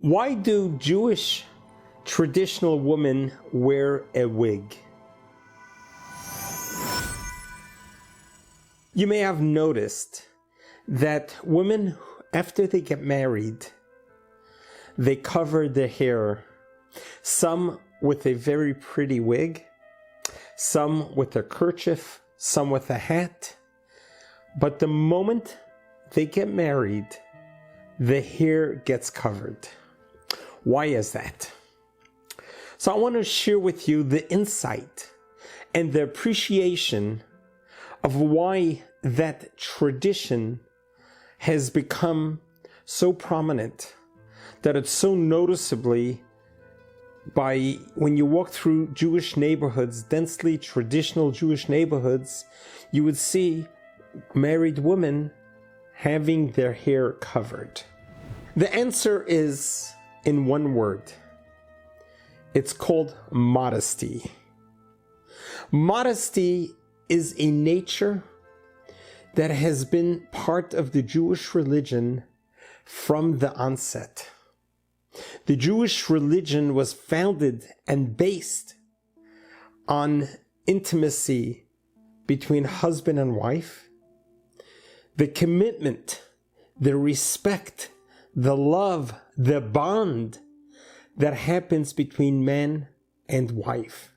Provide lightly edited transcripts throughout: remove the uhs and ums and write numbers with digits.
Why do Jewish traditional women wear a wig? You may have noticed that women, after they get married, they cover their hair, some with a very pretty wig, some with a kerchief, some with a hat. But the moment they get married, the hair gets covered. Why is that? So I want to share with you the insight and the appreciation of why that tradition has become so prominent, that it's so noticeably when you walk through Jewish neighborhoods, densely traditional Jewish neighborhoods, you would see married women having their hair covered. The answer is in one word. It's called modesty. Modesty is a nature that has been part of the Jewish religion from the onset. The Jewish religion was founded and based on intimacy between husband and wife, the commitment, the respect, the love, the bond that happens between man and wife,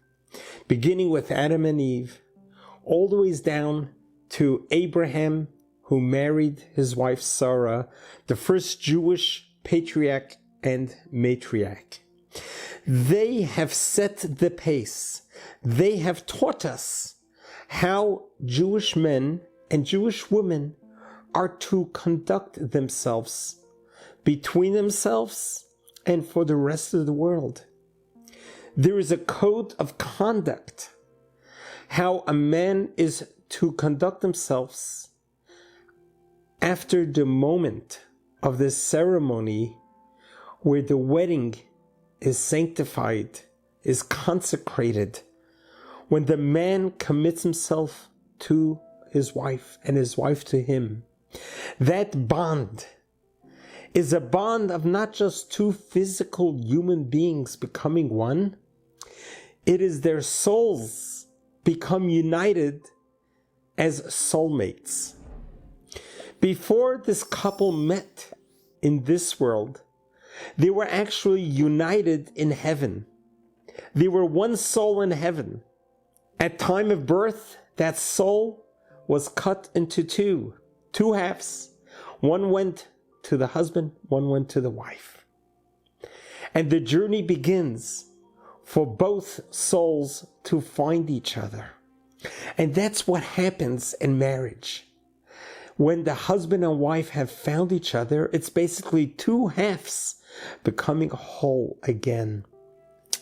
beginning with Adam and Eve, all the way down to Abraham, who married his wife Sarah, the first Jewish patriarch and matriarch. They have set the pace. They have taught us how Jewish men and Jewish women are to conduct themselves between themselves and for the rest of the world. There is a code of conduct, how a man is to conduct themselves after the moment of this ceremony where the wedding is sanctified, is consecrated, when the man commits himself to his wife and his wife to him. That bond is a bond of not just two physical human beings becoming one. It is their souls become united as soulmates. Before this couple met in this world, they were actually united in heaven. They were one soul in heaven. At time of birth, that soul was cut into two halves. One went to the husband, one went to the wife. And the journey begins for both souls to find each other. And that's what happens in marriage. When the husband and wife have found each other, it's basically two halves becoming whole again.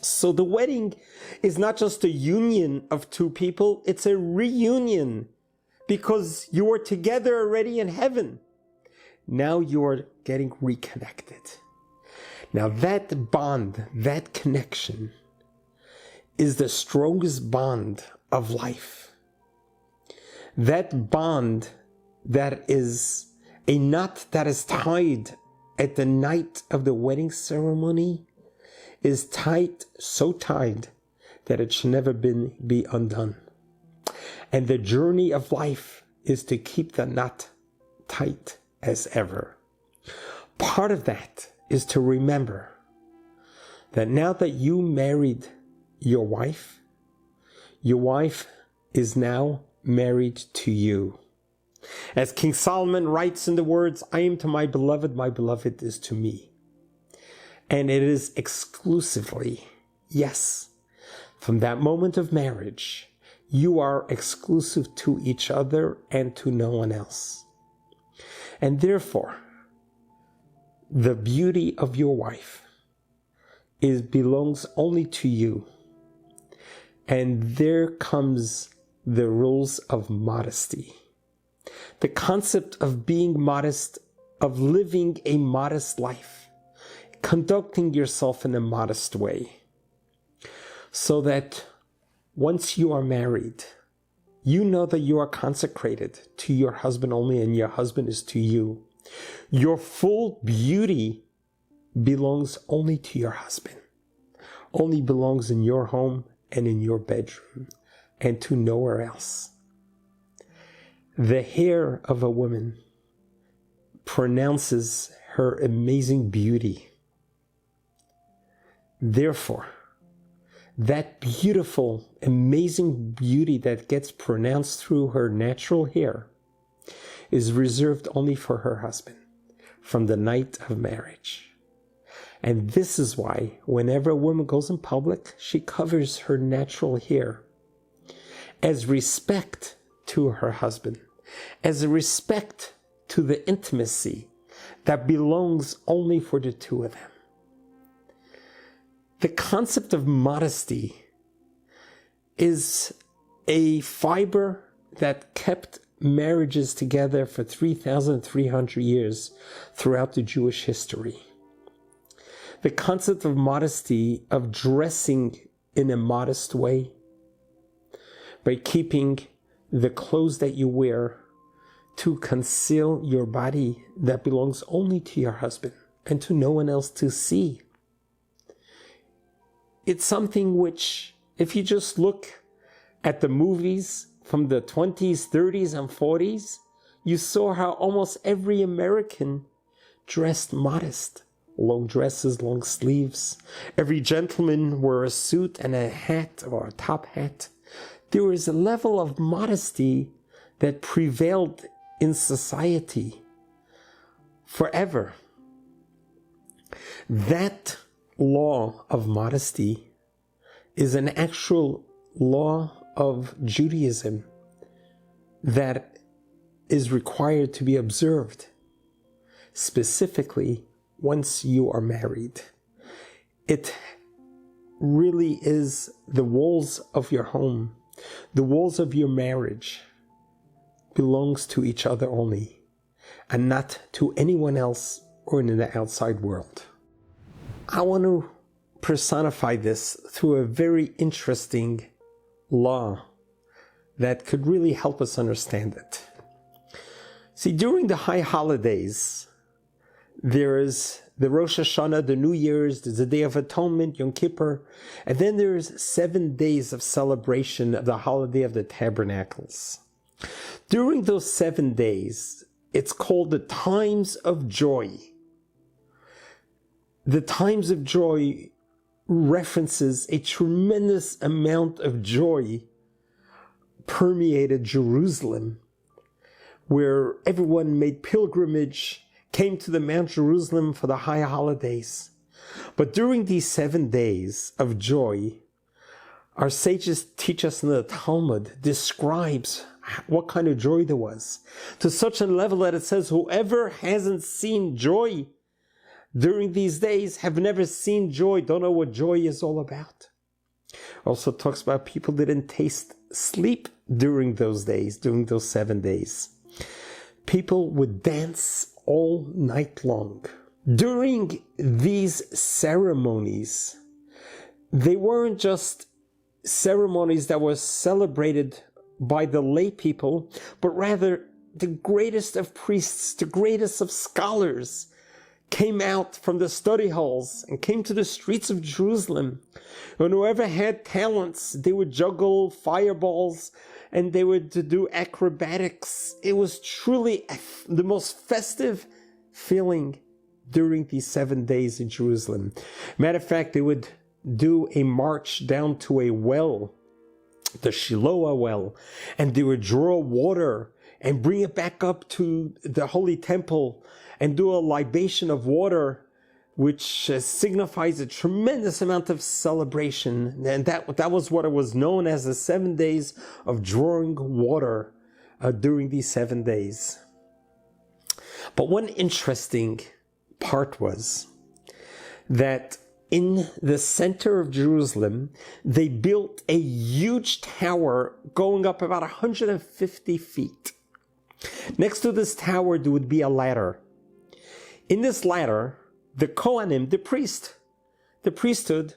So the wedding is not just a union of two people, it's a reunion, because you were together already in heaven. Now you are getting reconnected. Now that bond, that connection, is the strongest bond of life. That bond that is a knot that is tied at the night of the wedding ceremony is tight, so tied that it should never be undone. And the journey of life is to keep the knot tight as ever. Part of that is to remember that now that you married your wife is now married to you. As King Solomon writes in the words, "I am to my beloved is to me." And it is exclusively, yes, from that moment of marriage, you are exclusive to each other and to no one else. And therefore, the beauty of your wife belongs only to you. And there comes the rules of modesty. The concept of being modest, of living a modest life, conducting yourself in a modest way, so that once you are married, you know that you are consecrated to your husband only and your husband is to you. Your full beauty belongs only to your husband, only belongs in your home and in your bedroom, and to nowhere else. The hair of a woman pronounces her amazing beauty. Therefore, that beautiful, amazing beauty that gets pronounced through her natural hair is reserved only for her husband from the night of marriage. And this is why whenever a woman goes in public, she covers her natural hair as respect to her husband, as a respect to the intimacy that belongs only for the two of them. The concept of modesty is a fiber that kept marriages together for 3,300 years throughout the Jewish history. The concept of modesty, of dressing in a modest way, by keeping the clothes that you wear to conceal your body that belongs only to your husband and to no one else to see. It's something which, if you just look at the movies from the 20s, 30s, and 40s, you saw how almost every American dressed modest. Long dresses, long sleeves. Every gentleman wore a suit and a hat or a top hat. There was a level of modesty that prevailed in society forever. That law of modesty is an actual law of Judaism that is required to be observed, specifically once you are married. It really is the walls of your home, the walls of your marriage belongs to each other only, and not to anyone else or in the outside world. I want to personify this through a very interesting law that could really help us understand it. See, during the high holidays, there is the Rosh Hashanah, the New Year's, there's the Day of Atonement, Yom Kippur, and then there's 7 days of celebration of the holiday of the Tabernacles. During those 7 days, it's called the times of joy. The times of joy references a tremendous amount of joy permeated Jerusalem, where everyone made pilgrimage, came to the Mount Jerusalem for the high holidays. But during these 7 days of joy, our sages teach us in the Talmud, describes what kind of joy there was, to such a level that it says, whoever hasn't seen joy during these days have never seen joy, don't know what joy is all about. Also talks about people didn't taste sleep during those days, during those 7 days. People would dance all night long. During these ceremonies, they weren't just ceremonies that were celebrated by the lay people, but rather the greatest of priests, the greatest of scholars came out from the study halls and came to the streets of Jerusalem. And whoever had talents, they would juggle fireballs and they would do acrobatics. It was truly the most festive feeling during these 7 days in Jerusalem. Matter of fact, they would do a march down to a well, the Shiloah well, and they would draw water and bring it back up to the Holy Temple and do a libation of water, which signifies a tremendous amount of celebration. And that was what it was known as, the 7 days of drawing water during these 7 days. But one interesting part was that in the center of Jerusalem, they built a huge tower going up about 150 feet. Next to this tower, there would be a ladder. In this ladder, the Kohanim, the priesthood,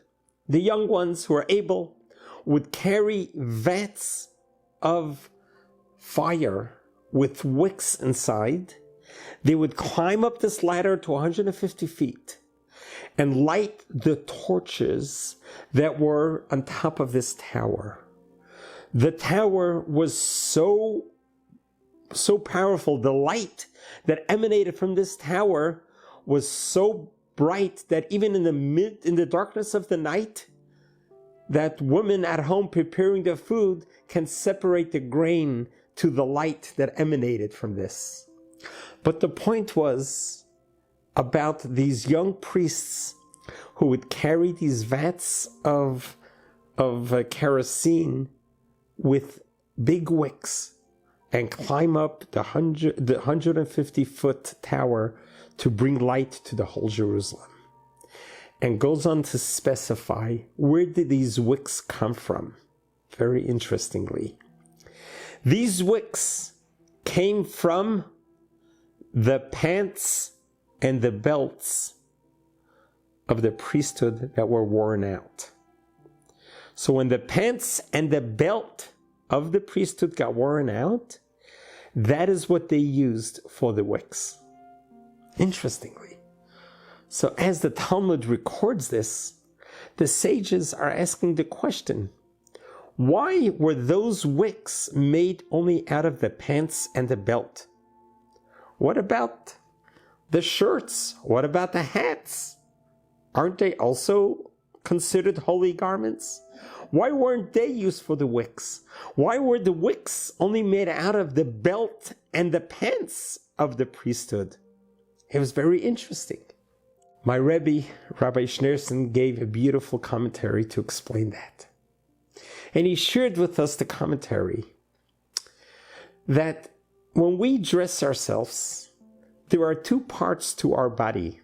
the young ones who are able, would carry vats of fire with wicks inside. They would climb up this ladder to 150 feet. and light the torches that were on top of this tower. The tower was so powerful. The light that emanated from this tower was so bright that even in the darkness of the night, that women at home preparing their food can separate the grain to the light that emanated from this. But the point was about these young priests who would carry these vats of kerosene with big wicks and climb up the 150-foot tower to bring light to the whole Jerusalem. And goes on to specify, where did these wicks come from? Very interestingly, these wicks came from the pants and the belts of the priesthood that were worn out. So when the pants and the belt of the priesthood got worn out, that is what they used for the wicks. Interestingly. So as the Talmud records this, the sages are asking the question, why were those wicks made only out of the pants and the belt? What about the shirts? What about the hats? Aren't they also considered holy garments? Why weren't they used for the wicks? Why were the wicks only made out of the belt and the pants of the priesthood? It was very interesting. My Rabbi, Rabbi Schneerson, gave a beautiful commentary to explain that. And he shared with us the commentary that when we dress ourselves, there are two parts to our body.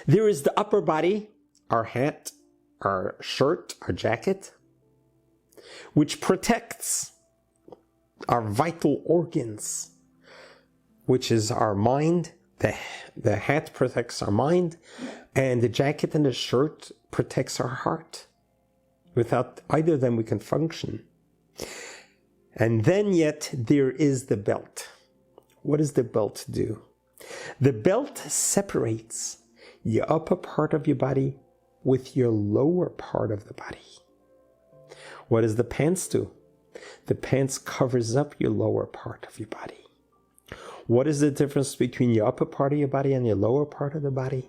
There is the upper body, our hat, our shirt, our jacket, which protects our vital organs, which is our mind. The hat protects our mind, and the jacket and the shirt protects our heart. Without either of them, we can function. And then yet there is the belt. What does the belt do? The belt separates your upper part of your body with your lower part of the body. What does the pants do? The pants covers up your lower part of your body. What is the difference between your upper part of your body and your lower part of the body?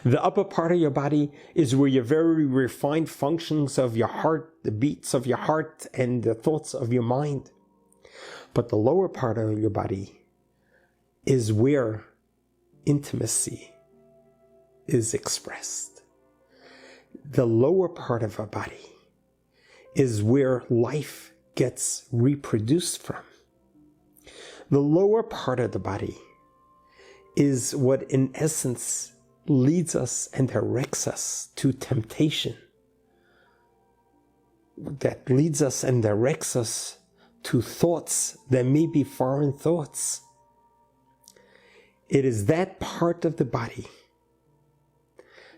The upper part of your body is where your very refined functions of your heart, the beats of your heart, and the thoughts of your mind. But the lower part of your body is where intimacy is expressed. The lower part of our body is where life gets reproduced from. The lower part of the body is what in essence leads us and directs us to temptation. That leads us and directs us to thoughts that may be foreign thoughts. It is that part of the body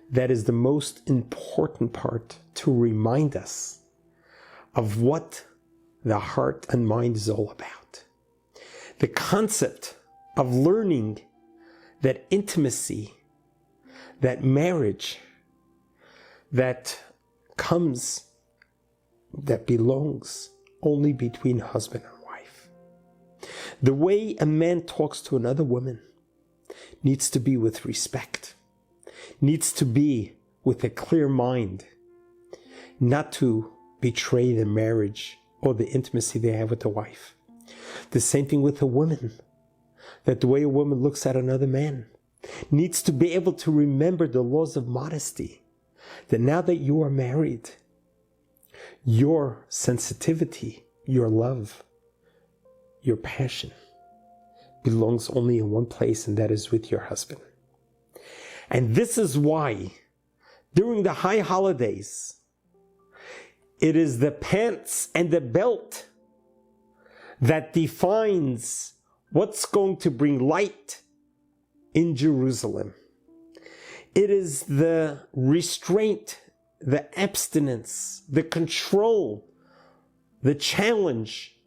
that is the most important part to remind us of what the heart and mind is all about. The concept of learning that intimacy, that marriage, that belongs only between husband and wife. The way a man talks to another woman needs to be with respect, needs to be with a clear mind, not to betray the marriage or the intimacy they have with the wife. The same thing with a woman, that the way a woman looks at another man needs to be able to remember the laws of modesty, that now that you are married, your sensitivity, your love, your passion belongs only in one place, and that is with your husband. And this is why during the high holidays, it is the pants and the belt that defines what's going to bring light in Jerusalem. It is the restraint, the abstinence, the control, the challenge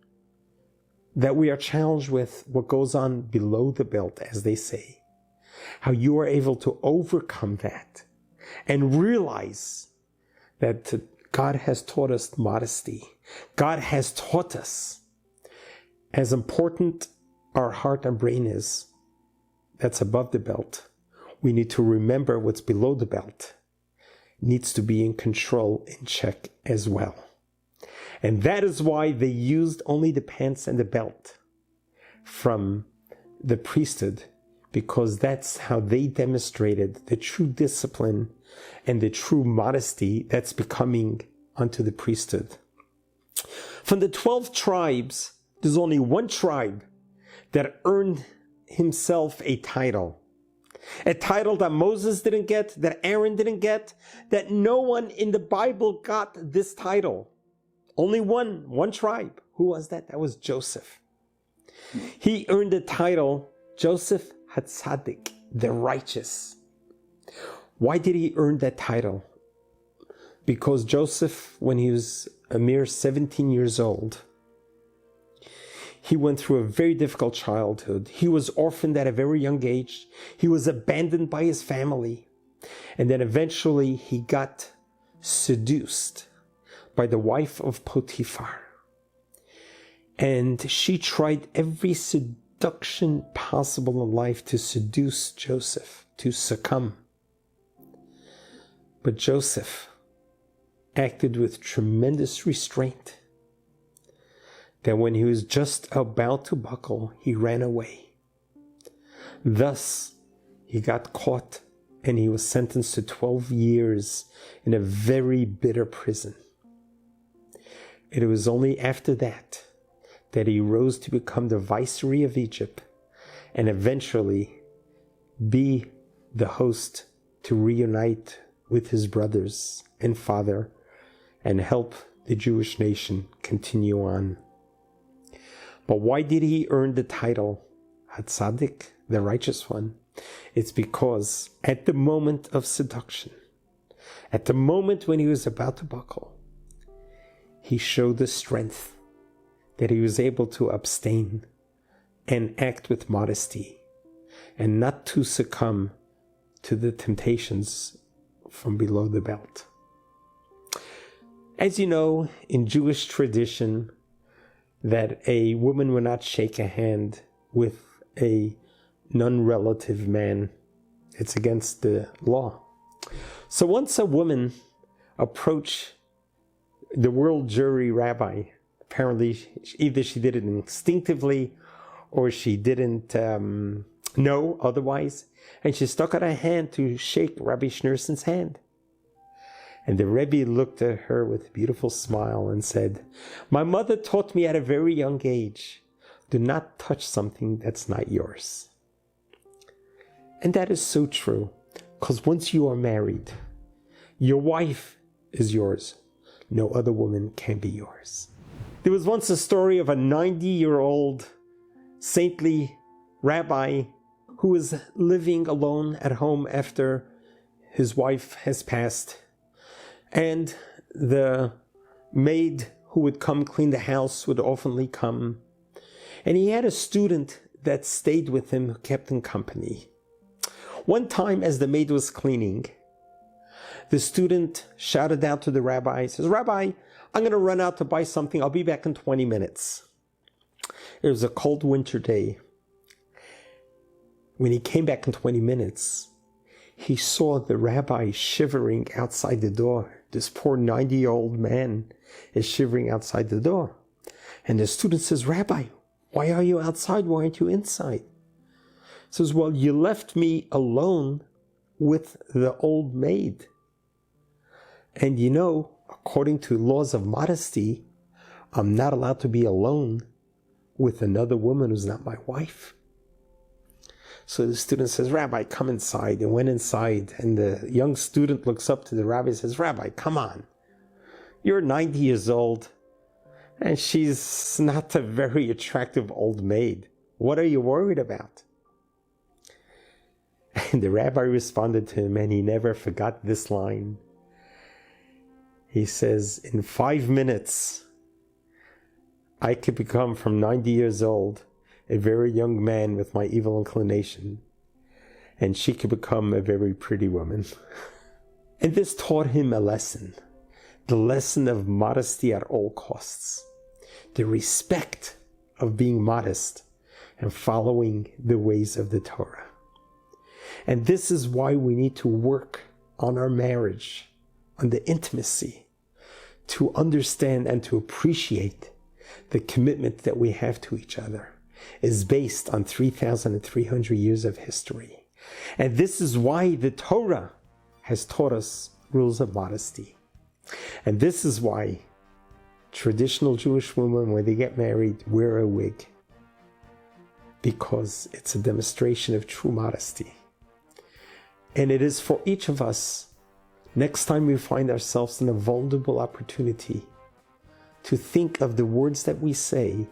that we are challenged with what goes on below the belt, as they say. how you are able to overcome that and realize that God has taught us modesty. God has taught us, as important our heart and brain is, that's above the belt, we need to remember what's below the belt. It needs to be in control, in check as well. And that is why they used only the pants and the belt from the priesthood, because that's how they demonstrated the true discipline and the true modesty that's becoming unto the priesthood. From the 12 tribes, there's only one tribe that earned himself a title that Moses didn't get, that Aaron didn't get, that no one in the Bible got this title. Only one tribe. Who was that? That was Joseph. He earned the title Joseph HaTzadik, the righteous. Why did he earn that title? Because Joseph, when he was a mere 17 years old, he went through a very difficult childhood. He was orphaned at a very young age. He was abandoned by his family. And then eventually he got seduced by the wife of Potiphar. And she tried every seduction possible in life to seduce Joseph, to succumb. But Joseph acted with tremendous restraint, that when he was just about to buckle, he ran away. Thus, he got caught and he was sentenced to 12 years in a very bitter prison. It was only after that he rose to become the viceroy of Egypt and eventually be the host to reunite with his brothers and father and help the Jewish nation continue on. But why did he earn the title HaTzadik, the righteous one? It's because at the moment of seduction, at the moment when he was about to buckle, he showed the strength that he was able to abstain and act with modesty and not to succumb to the temptations from below the belt. As you know, in Jewish tradition, that a woman would not shake a hand with a non-relative man. It's against the law. So once a woman approached the world jury rabbi, apparently either she did it instinctively or she didn't know otherwise, and she stuck out her hand to shake Rabbi Schneerson's hand. And the Rebbe looked at her with a beautiful smile and said, "My mother taught me at a very young age, do not touch something that's not yours." And that is so true, because once you are married, your wife is yours. No other woman can be yours. There was once a story of a 90-year-old saintly rabbi who was living alone at home after his wife has passed. And the maid who would come clean the house would oftenly come. And he had a student that stayed with him who kept him company. One time as the maid was cleaning, the student shouted out to the rabbi, he says, "Rabbi, I'm going to run out to buy something. I'll be back in 20 minutes. It was a cold winter day. When he came back in 20 minutes, he saw the rabbi shivering outside the door. This poor 90-year-old man is shivering outside the door. And the student says, "Rabbi, why are you outside? Why aren't you inside?" He says, "Well, you left me alone with the old maid. And you know, according to laws of modesty, I'm not allowed to be alone with another woman who's not my wife." So the student says, "Rabbi, come inside," and went inside. And the young student looks up to the rabbi and says, "Rabbi, come on. You're 90 years old, and she's not a very attractive old maid. What are you worried about?" And the rabbi responded to him, and he never forgot this line. He says, "In 5 minutes, I could become from 90 years old a very young man with my evil inclination. and she could become a very pretty woman. And this taught him a lesson, the lesson of modesty at all costs, the respect of being modest and following the ways of the Torah. And this is why we need to work on our marriage, on the intimacy, to understand and to appreciate the commitment that we have to each other is based on 3,300 years of history. And this is why the Torah has taught us rules of modesty. And this is why traditional Jewish women, when they get married, wear a wig, because it's a demonstration of true modesty. And it is for each of us, next time we find ourselves in a vulnerable opportunity, to think of the words that we say,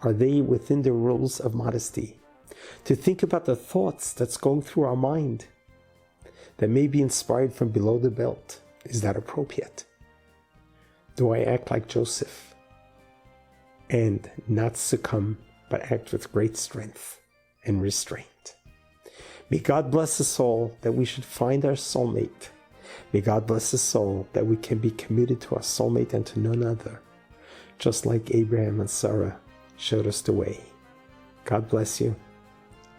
are they within the rules of modesty? To think about the thoughts that's going through our mind that may be inspired from below the belt. Is that appropriate? Do I act like Joseph and not succumb, but act with great strength and restraint? May God bless us all that we should find our soulmate. May God bless us all that we can be committed to our soulmate and to none other, just like Abraham and Sarah showed us the way. God bless you.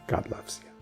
God loves you.